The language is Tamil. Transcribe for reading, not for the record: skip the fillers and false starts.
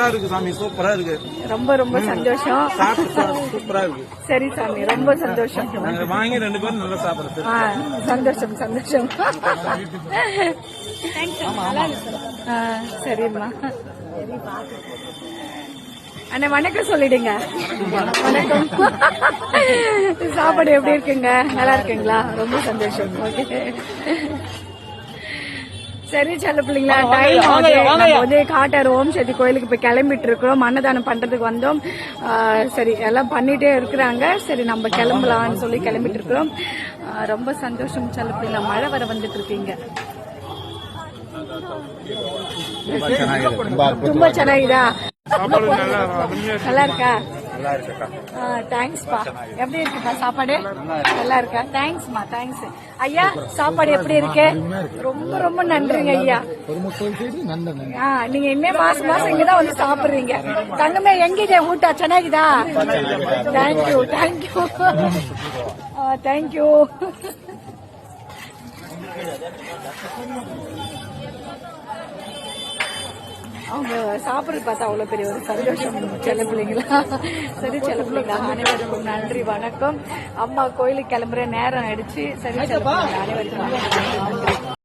நல்லா இருக்கு சாமி, சூப்பரா இருக்கு. ரொம்ப ரொம்ப சந்தோஷம். சூப்பரா இருக்கு. சரி சாமி, ரொம்ப சந்தோஷம். வாங்கி 2 பேரும் நல்லா சாப்பிடுறது. சந்தோஷம் சந்தோஷம். சரிம்மா. அண்ணா வணக்கம் சொல்லிடுங்க. வணக்கம். சாப்பாடு எப்படி இருக்குங்க? நல்லா இருக்குங்களா? ரொம்ப சந்தோஷம். ஓகே சரி செல்ல பிள்ளைங்களா, டைம் வந்து காட்டாறு ஓம் சக்தி கோயிலுக்கு இப்ப கிளம்பிட்டு இருக்கிறோம். அன்னதானம் பண்றதுக்கு வந்தோம். சரி எல்லாம் பண்ணிட்டே இருக்கிறாங்க. சரி நம்ம கிளம்பலாம்னு சொல்லி கிளம்பிட்டு இருக்கிறோம். ரொம்ப சந்தோஷம் செல்ல பிள்ளைங்களா. மழை வர வந்துட்டு இருக்கீங்க. ತುಂಬಾ ಚೆನ್ನಾಗಿದಾ? நல்லா இருக்கா? தேங்க்ஸ்பா. எப்படி இருக்குப்பா சாப்பாடு? நல்லா இருக்கா? தேங்க்ஸ்மா, தேங்க்ஸ் ஐயா. சாப்பாடு எப்படி இருக்கு? ரொம்ப ரொம்ப நன்றிங்க ஐயா. நீங்க இன்னே மாசம் மாசம் இங்கதான் வந்து சாப்பிடுறீங்க. தங்கமே எங்கிட்ட ஊட்டா ಚೆನ್ನಾಗಿದಾ? Thank you thank you thank you. அவங்க சாப்பிடுறது பார்த்தா அவ்வளவு பெரிய ஒரு சந்தோஷம் செல்ல பிள்ளைங்களா. சரி செல்ல பிள்ளைங்களா, அனைவருக்கும் நன்றி வணக்கம். அம்மா கோயிலுக்கு கிளம்புற நேரம் ஆயிடுச்சு. சரி செல்ல பிள்ளைங்களா, அனைவருக்கும் நன்றி.